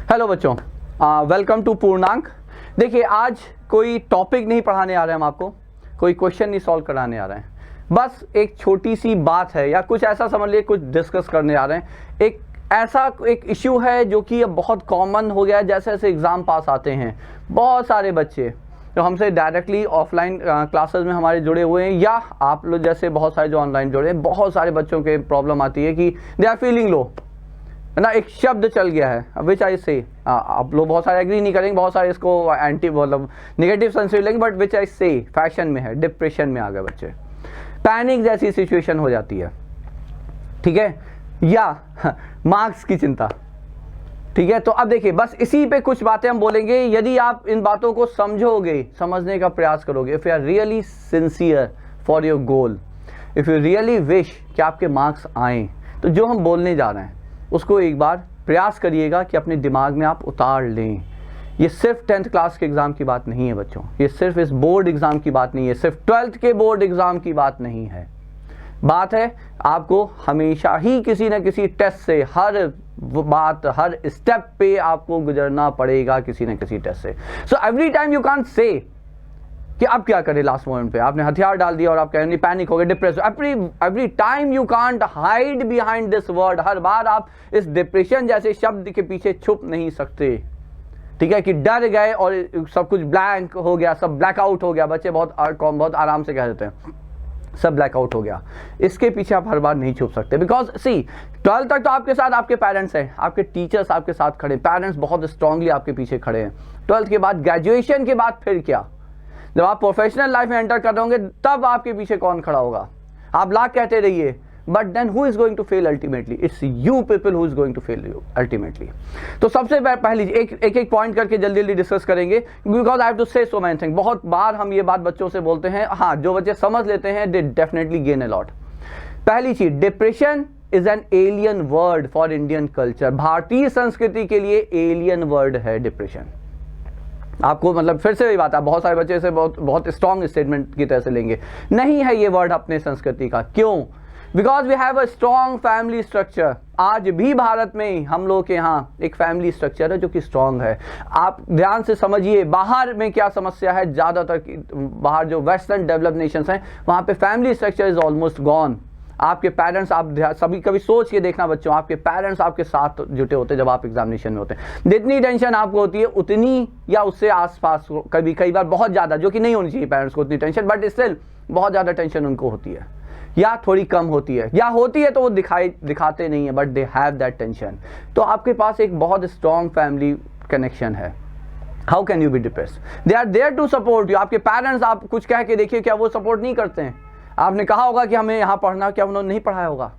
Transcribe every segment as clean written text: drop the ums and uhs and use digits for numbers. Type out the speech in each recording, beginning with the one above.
Hello बच्चों, welcome to पूर्णांक। देखिए, आज कोई टॉपिक नहीं पढ़ाने आ रहे हैं हम आपको, कोई क्वेश्चन नहीं सॉल्व कराने आ रहे हैं, बस एक छोटी सी बात है या कुछ ऐसा समझ लिए कुछ डिस्कस करने आ रहे हैं। एक ऐसा एक इश्यू है जो कि अब बहुत कॉमन हो गया है। जैसे जैसे एग्ज़ाम पास आते हैं, बहुत सारे बच्चे जो हमसे डायरेक्टली ऑफलाइन क्लासेस में हमारे जुड़े हुए हैं या आप लोग जैसे बहुत सारे जो ऑनलाइन जुड़े हैं, बहुत सारे बच्चों के प्रॉब्लम आती है कि दे आर फीलिंग लो, है ना। एक शब्द चल गया है विच आई से, आप लोग बहुत सारे एग्री नहीं करेंगे, बहुत सारे इसको एंटी मतलब नेगेटिव सेंस लेंगे, बट विच आई से फैशन में है, डिप्रेशन में आ गए बच्चे, पैनिक जैसी सिचुएशन हो जाती है, ठीक है, या मार्क्स की चिंता, ठीक है। तो अब देखिए, बस इसी पे कुछ बातें हम बोलेंगे। यदि आप इन बातों को समझोगे, समझने का प्रयास करोगे, if you are really sincere for your goal, if you really wish कि आपके मार्क्स आए, तो जो हम बोलने जा रहे हैं उसको एक बार प्रयास करिएगा कि अपने दिमाग में आप उतार लें। ये सिर्फ 10th क्लास के एग्ज़ाम की बात नहीं है बच्चों, ये सिर्फ इस बोर्ड एग्ज़ाम की बात नहीं है, सिर्फ 12th के बोर्ड एग्ज़ाम की बात नहीं है। बात है आपको हमेशा ही किसी न किसी टेस्ट से, हर बात हर स्टेप पे आपको गुजरना पड़ेगा किसी न किसी टेस्ट से। So every time you can't say कि अब क्या करें, लास्ट मोमेंट पे आपने हथियार डाल दिया और आप कह रहे हैं पैनिक हो गए, depress. Every time you can't hide behind this word, हर बार आप इस डिप्रेशन जैसे शब्द के पीछे छुप नहीं सकते, ठीक है, कि डर गए और सब कुछ ब्लैंक हो गया, सब ब्लैकआउट हो गया। बच्चे बहुत आराम से कह देते हैं सब ब्लैकआउट हो गया, इसके पीछे आप हर बार नहीं छुप सकते। बिकॉज सी 12th तक तो आपके साथ आपके पेरेंट्स हैं, आपके टीचर्स आपके साथ खड़े, पेरेंट्स बहुत स्ट्रांगली आपके पीछे खड़े हैं। 12th के बाद, ग्रेजुएशन के बाद फिर क्या, जब आप प्रोफेशनल लाइफ में एंटर कर रहे होंगे तब आपके पीछे कौन खड़ा होगा। आप लाख कहते रहिए, but then who is going to fail ultimately, it's you people who is going to fail you ultimately. तो सबसे पहली एक पॉइंट करके जल्दी जल्दी डिस्कस करेंगे, बिकॉज आई हैव टू से सो मैनी थिंग। बहुत बार हम ये बात बच्चों से बोलते हैं, हाँ, जो बच्चे समझ लेते हैं they definitely gain a lot. पहली चीज, depression is an alien word for Indian culture. भारतीय संस्कृति के लिए एलियन वर्ड है डिप्रेशन। आपको मतलब फिर से वही बात है, बहुत सारे बच्चे इसे बहुत स्ट्रॉन्ग स्टेटमेंट की तरह से लेंगे, नहीं है ये वर्ड अपने संस्कृति का। क्यों? Because we have a strong family structure. आज भी भारत में हम लोग के यहाँ एक फैमिली स्ट्रक्चर है जो कि स्ट्रॉन्ग है। आप ध्यान से समझिए, बाहर में क्या समस्या है, ज़्यादातर बाहर जो वेस्टर्न डेवलप्ड नेशंस हैं वहाँ पे family structure is almost gone. आपके पेरेंट्स, आप सभी कभी सोच के देखना बच्चों, आपके पेरेंट्स आपके साथ जुटे होते जब आप एग्जामिनेशन में होते हैं। जितनी टेंशन आपको होती है उतनी या उससे आसपास कई बार बहुत ज़्यादा, जो कि नहीं होनी चाहिए पेरेंट्स को उतनी टेंशन, बट स्टिल बहुत ज़्यादा टेंशन उनको होती है, या थोड़ी कम होती है, या होती है तो वो दिखाते नहीं है, but they have that tension. तो आपके पास एक बहुत स्ट्रॉन्ग फैमिली कनेक्शन है। How can you be depressed? They are there to support you. आपके पेरेंट्स, आप कुछ कह के देखिए, क्या वो सपोर्ट नहीं करते हैं? आपने कहा होगा कि हमें यहाँ पढ़ना, क्या उन्होंने नहीं पढ़ाया होगा?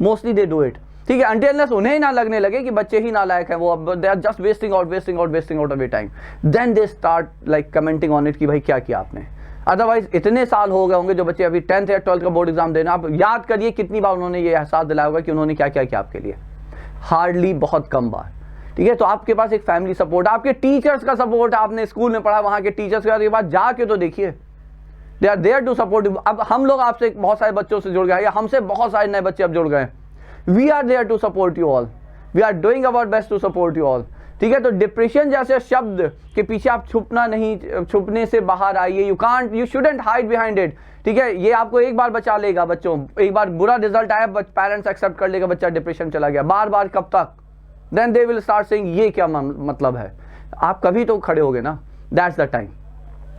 मोस्टली दे डू इट, ठीक है, until unless उन्हें ना लगने लगे कि बच्चे ही नालायक हैं, वो अब they are just wasting out of your time, then they start like commenting on it कि भाई क्या किया आपने। अदरवाइज इतने साल हो गए होंगे जो बच्चे अभी 10th या 12th का बोर्ड एग्जाम देना, आप याद करिए कितनी बार उन्होंने ये एहसास दिलाया होगा कि उन्होंने क्या क्या किया आपके लिए। हार्डली, बहुत कम बार, ठीक है। तो आपके पास एक फैमिली सपोर्ट, आपके टीचर्स का सपोर्ट, आपने स्कूल में पढ़ा, वहाँ के टीचर्स के बाद जाके तो देखिए, they are there to support. अब हम लोग आपसे बहुत सारे बच्चों से जुड़ गए, या हमसे बहुत सारे नए बच्चे अब जुड़ गए, we are there to support you all, we are doing our best to support you all, ठीक है। तो डिप्रेशन जैसे शब्द के पीछे आप छुपने से बाहर आइए। You shouldn't hide behind it, ठीक है। ये आपको एक बार बचा लेगा बच्चों, एक बार बुरा रिजल्ट आया, पेरेंट्स एक्सेप्ट कर लेगा, बच्चा डिप्रेशन चला गया, बार बार कब तक? Then they will start saying ये क्या मतलब है। आप कभी तो खड़े होगे ना, that's the time,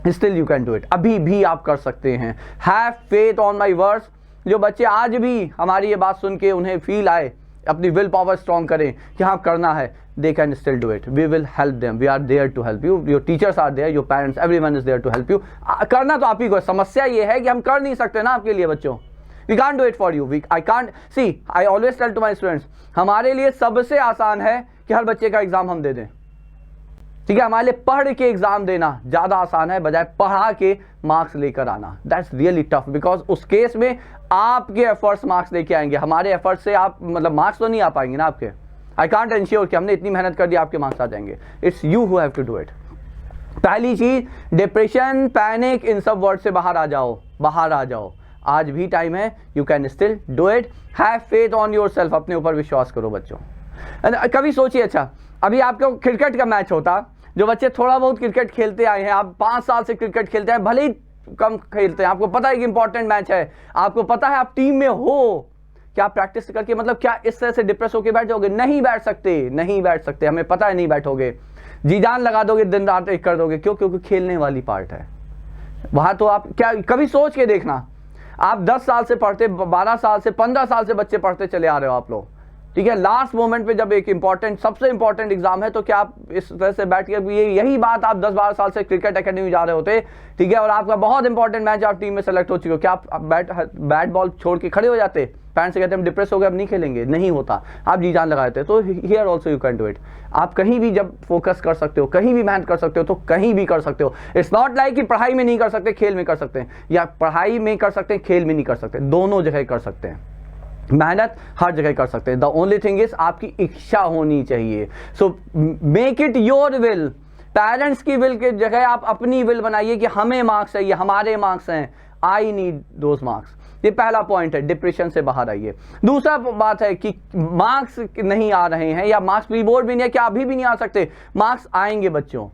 still you can do it. अभी भी आप कर सकते हैं। Have faith on my words. जो बच्चे आज भी हमारी ये बात सुन के उन्हें फील आए, अपनी विल पावर स्ट्रॉन्ग करें कि हाँ करना है, they can still do it. We will help them, we are there to help you, your teachers are there, your parents, everyone is there to help you. करना तो आप ही को। समस्या ये है कि हम कर नहीं सकते ना आपके लिए बच्चों। We can't do it for you, I can't see, I always tell to my students, हमारे लिए सबसे आसान है कि हर बच्चे का एग्जाम हम दे दें, ठीक है। हमारे लिए पढ़ के एग्जाम देना ज्यादा आसान है बजाय पढ़ा के मार्क्स लेकर आना। दैट्स रियली टफ, बिकॉज उस केस में आपके एफर्ट्स मार्क्स लेके आएंगे, हमारे एफर्ट से आप मतलब मार्क्स तो नहीं आ पाएंगे ना आपके। आई कांट एंश्योर कि हमने इतनी मेहनत कर दी आपके मार्क्स आ जाएंगे। It's you who have to do it. पहली चीज, डिप्रेशन, पैनिक, इन सब वर्ड से बाहर आ जाओ, बाहर आ जाओ। आज भी टाइम है, you can still do it. Have faith on your self, अपने ऊपर विश्वास करो बच्चों। कभी सोचिए, अच्छा अभी आपको क्रिकेट का मैच होता, जो बच्चे थोड़ा बहुत क्रिकेट खेलते आए हैं, आप 5 साल से क्रिकेट खेलते हैं, भले ही कम खेलते हैं, आपको पता है कि इंपॉर्टेंट मैच है, आपको पता है आप टीम में हो, क्या प्रैक्टिस करके मतलब क्या इस तरह से डिप्रेस होकर बैठ जाओगे? नहीं बैठ सकते, नहीं बैठ सकते, हमें पता है नहीं बैठोगे, जी जान लगा दोगे, दिन रात एक कर दोगे। क्यों? क्योंकि खेलने वाली पार्ट है वहां। तो आप क्या कभी सोच के देखना, आप 10 साल से पढ़ते, 12 साल से, 15 साल से बच्चे पढ़ते चले आ रहे हो आप लोग, ठीक है, लास्ट मोमेंट पे जब एक इंपॉर्टेंट, सबसे इंपॉर्टेंट एग्जाम है, तो क्या आप इस तरह से बैठ के यही बात आप 10-12 साल से क्रिकेट एकेडमी जा रहे होते, ठीक है, और आपका बहुत इंपॉर्टेंट मैच, आप टीम में सेलेक्ट हो चुके हो, क्या आप बैट बॉल छोड़ के खड़े हो जाते? पेरेंट्स से कहते हम डिप्रेस हो गए, अब नहीं खेलेंगे? नहीं होता, आप जी जान लगा देते। तो here also you can do it. आप कहीं भी जब फोकस कर सकते हो, कहीं भी मेहनत कर सकते हो, तो कहीं भी कर सकते हो। इट्स नॉट लाइक कि पढ़ाई में नहीं कर सकते, खेल में कर सकते हैं, या पढ़ाई में कर सकते हैं, खेल में नहीं कर सकते, दोनों जगह कर सकते हैं। मेहनत हर जगह कर सकते हैं। द ओनली थिंग इज आपकी इच्छा होनी चाहिए। So make it your will. Parents की विल की जगह आप अपनी विल बनाइए कि हमें मार्क्स चाहिए, हमारे मार्क्स हैं, आई नीड दोज मार्क्स। ये पहला पॉइंट है, डिप्रेशन से बाहर आइए। दूसरा बात है कि मार्क्स नहीं आ रहे हैं, या मार्क्स प्री बोर्ड भी नहीं है, क्या अभी भी नहीं आ सकते? मार्क्स आएंगे बच्चों।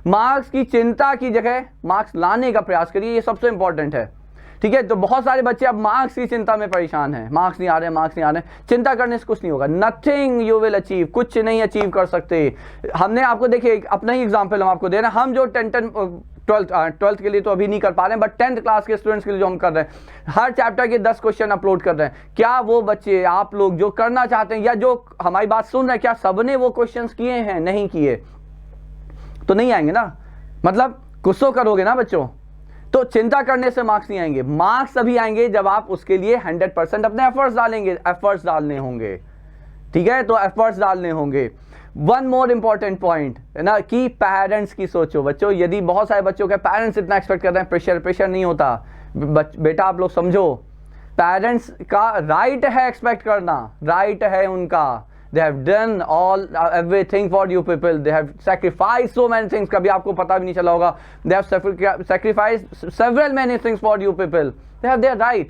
मार्क्स की चिंता की जगह मार्क्स लाने का प्रयास करिए, ये सबसे इंपॉर्टेंट है, ठीक है। तो बहुत सारे बच्चे अब मार्क्स की चिंता में परेशान हैं, मार्क्स नहीं आ रहे, मार्क्स नहीं आ रहे। चिंता करने से कुछ नहीं होगा, नथिंग यू विल अचीव, कुछ नहीं अचीव कर सकते। हमने आपको देखिए अपना ही एग्जांपल हम आपको दे रहे हैं, हम जो 12th के लिए तो अभी नहीं कर पा रहे हैं, बट 10th क्लास के स्टूडेंट्स के लिए जो हम कर रहे हैं, हर चैप्टर के 10 क्वेश्चन अपलोड कर रहे हैं। क्या वो बच्चे, आप लोग जो करना चाहते हैं या जो हमारी बात सुन रहे हैं, क्या सबने वो क्वेश्चन किए हैं? नहीं किए तो नहीं आएंगे ना, मतलब कुछ तो करोगे ना बच्चों। तो चिंता करने से मार्क्स नहीं आएंगे, मार्क्स तभी आएंगे जब आप उसके लिए 100% अपने एफर्ट्स डालेंगे। एफर्ट्स डालने होंगे, ठीक है, तो एफर्ट्स डालने होंगे। वन मोर इंपॉर्टेंट पॉइंट है ना, कि पेरेंट्स की सोचो बच्चों। यदि बहुत सारे बच्चों के पेरेंट्स इतना एक्सपेक्ट कर रहे हैं, प्रेशर नहीं होता बेटा, आप लोग समझो, पेरेंट्स का राइट है एक्सपेक्ट करना, राइट है उनका। They have done everything for you people. They have sacrificed so many things. कभी आपको पता भी नहीं चला होगा। They have sacrificed several many things for you people. They have their right.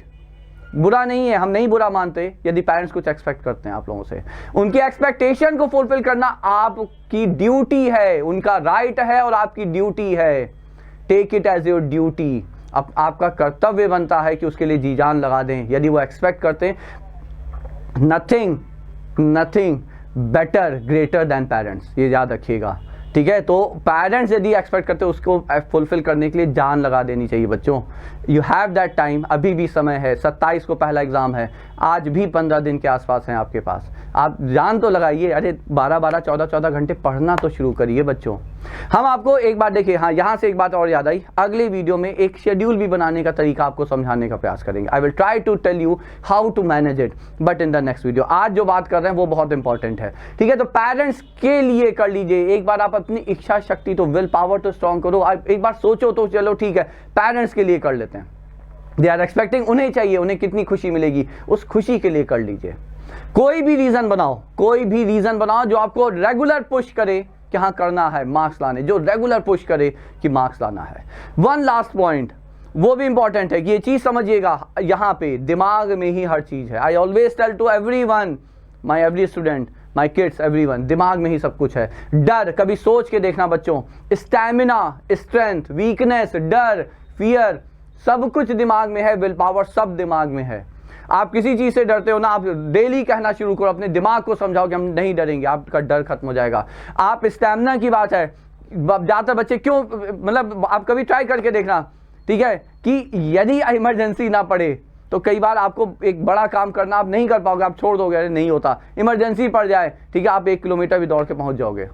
बुरा नहीं है, हम नहीं बुरा मानते यदि पेरेंट्स कुछ एक्सपेक्ट करते हैं आप लोगों से। उनकी एक्सपेक्टेशन को फुलफिल करना आपकी ड्यूटी है, उनका राइट है और आपकी ड्यूटी है। Take it as your duty. अब आपका कर्तव्य बनता है कि उसके लिए जी जान लगा दें। यदि वो एक्सपेक्ट करते हैं, nothing better greater than parents, ये याद रखिएगा, ठीक है। तो पेरेंट्स यदि एक्सपेक्ट करते हैं, उसको फुलफिल करने के लिए जान लगा देनी चाहिए बच्चों। यू हैव दैट टाइम, अभी भी समय है। 27 को पहला एग्जाम है, आज भी 15 दिन के आसपास हैं आपके पास। आप जान तो लगाइए, अरे 12-12, 14-14 घंटे पढ़ना तो शुरू करिए बच्चों। हम आपको एक बात देखिए, हाँ यहाँ से एक बात और याद आई, अगले वीडियो में एक शेड्यूल भी बनाने का तरीका आपको समझाने का प्रयास करेंगे। I will try to tell you how to manage it, but in the next video. आज जो बात कर रहे हैं वो बहुत इंपॉर्टेंट है, ठीक है। तो पेरेंट्स के लिए कर लीजिए एक बार, आप अपनी इच्छा शक्ति तो विल पावर तो स्ट्रॉन्ग करो। आप एक बार सोचो तो चलो ठीक है, पेरेंट्स के लिए कर लेते हैं। दे आर एक्सपेक्टिंग, उन्हें चाहिए, उन्हें कितनी खुशी मिलेगी, उस खुशी के लिए कर लीजिए। कोई भी रीजन बनाओ, कोई भी रीजन बनाओ जो आपको रेगुलर पुश करे कि हाँ करना है मार्क्स लाने, जो रेगुलर पुश करे कि मार्क्स लाना है। वन लास्ट पॉइंट, वो भी इंपॉर्टेंट है कि ये चीज समझिएगा, यहाँ पे दिमाग में ही हर चीज है। I always tell to everyone, my every student, my kids, everyone, दिमाग में ही सब कुछ है। डर, कभी सोच के देखना बच्चों, स्टैमिना, स्ट्रेंथ, वीकनेस, डर, फियर, सब कुछ दिमाग में है। विल पावर सब दिमाग में है। आप किसी चीज से डरते हो ना, आप डेली कहना शुरू करो, अपने दिमाग को समझाओ कि हम नहीं डरेंगे, आपका डर खत्म हो जाएगा। आप स्टैमिना की बात है, ज्यादातर बच्चे क्यों, मतलब आप कभी ट्राई करके देखना, ठीक है, कि यदि इमरजेंसी ना पड़े तो कई बार आपको एक बड़ा काम करना आप नहीं कर पाओगे, आप छोड़ दोगे, अरे नहीं होता। इमरजेंसी पड़ जाए, ठीक है, आप 1 किलोमीटर भी दौड़ के पहुंच जाओगे।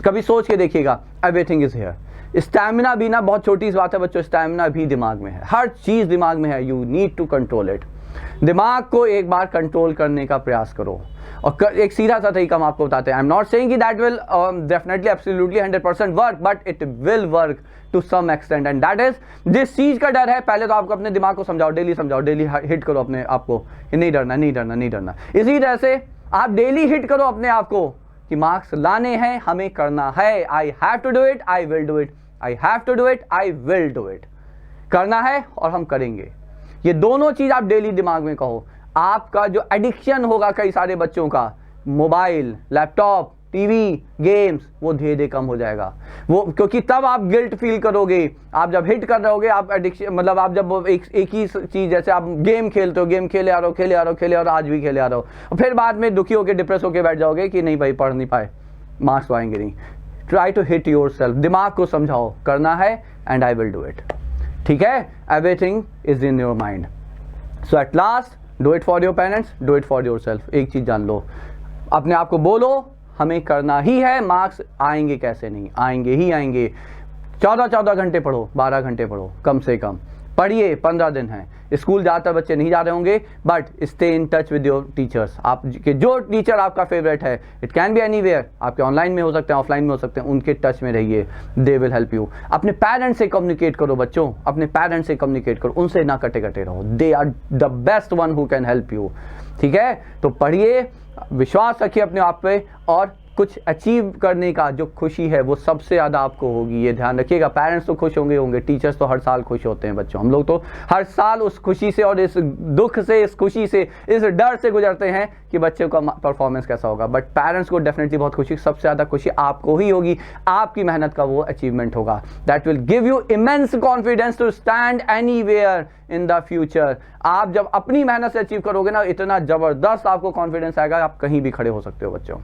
कभी सोच के देखिएगा, एवरीथिंग इज हियर। स्टैमिना भी ना बहुत छोटी सी बात है बच्चों, स्टैमिना भी दिमाग में है, हर चीज दिमाग में है। You need to control it. दिमाग को एक बार कंट्रोल करने का प्रयास करो। और एक सीधा सा तरीका हम आपको बताते हैं। आई एम नॉट सेइंग कि that will definitely absolutely 100% work, but it will work to some extent, and that is, जिस चीज का डर है पहले तो आपको अपने दिमाग को समझाओ, डेली समझाओ, डेली हिट करो अपने आप को, नहीं डरना, नहीं डरना, नहीं डरना। इसी तरह से आप डेली हिट करो अपने आप को कि मार्क्स लाने हैं, हमें करना है। I have to do it, I will do it, I have to do it, I will do it. करना है और हम करेंगे। ये दोनों चीज आप डेली दिमाग में कहो। आपका जो एडिक्शन होगा कई सारे बच्चों का, मोबाइल, लैपटॉप, टीवी, गेम्स, वो धीरे धीरे कम हो जाएगा। वो क्योंकि तब आप गिल्ट फील करोगे, आप जब हिट कर रहे होगे, आप एडिक्शन मतलब आप जब एक ही चीज़, जैसे आप गेम खेलते हो, गेम खेले आ रहे हो, आज भी खेले आ रहे हो, और फिर बाद में दुखी होकर डिप्रेस होकर बैठ जाओगे कि नहीं भाई पढ़ नहीं पाए, मार्क्स तो आएंगे नहीं। Try to hit yourself, दिमाग को समझाओ करना है and I will do it. ठीक है, everything is in your mind. So at last, do it for your parents, do it for yourself. एक चीज़ जान लो, अपने आप को बोलो हमें करना ही है, मार्क्स आएंगे कैसे नहीं, आएंगे ही आएंगे। 14 घंटे पढ़ो, 12 घंटे पढ़ो, कम से कम पढ़िए। 15 दिन हैं, स्कूल ज़्यादातर बच्चे नहीं जा रहे होंगे, but stay in touch with your teachers. आप के जो टीचर आपका फेवरेट है, इट कैन बी एनीवेयर, आपके ऑनलाइन में हो सकते हैं, ऑफलाइन में हो सकते हैं, उनके टच में रहिए, दे विल हेल्प यू। अपने पेरेंट्स से कम्युनिकेट करो बच्चों, अपने पेरेंट्स से कम्युनिकेट करो, उनसे ना कटे रहो, they are the best one who can help you. ठीक है, तो पढ़िए, विश्वास रखिए अपने आप पे, और कुछ अचीव करने का जो खुशी है वो सबसे ज़्यादा आपको होगी, ये ध्यान रखिएगा। पेरेंट्स तो खुश होंगे, टीचर्स तो हर साल खुश होते हैं बच्चों, हम लोग तो हर साल उस खुशी से और इस दुख से, इस खुशी से, इस डर से गुजरते हैं कि बच्चों का परफॉर्मेंस कैसा होगा। बट पेरेंट्स को डेफिनेटली बहुत खुशी, सबसे ज़्यादा खुशी आपको ही होगी, आपकी मेहनत का वो अचीवमेंट होगा। That will give you immense confidence to stand anywhere in the future. आप जब अपनी मेहनत से अचीव करोगे ना, इतना ज़बरदस्त आपको कॉन्फिडेंस आएगा, आप कहीं भी खड़े हो सकते हो बच्चों।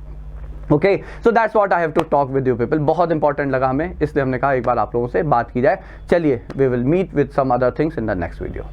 Okay, so that's what I have to talk with you people. बहुत इंपॉर्टेंट लगा हमें, इसलिए हमने कहा एक बार आप लोगों से बात की जाए। चलिए, we will meet with some other things in the next video.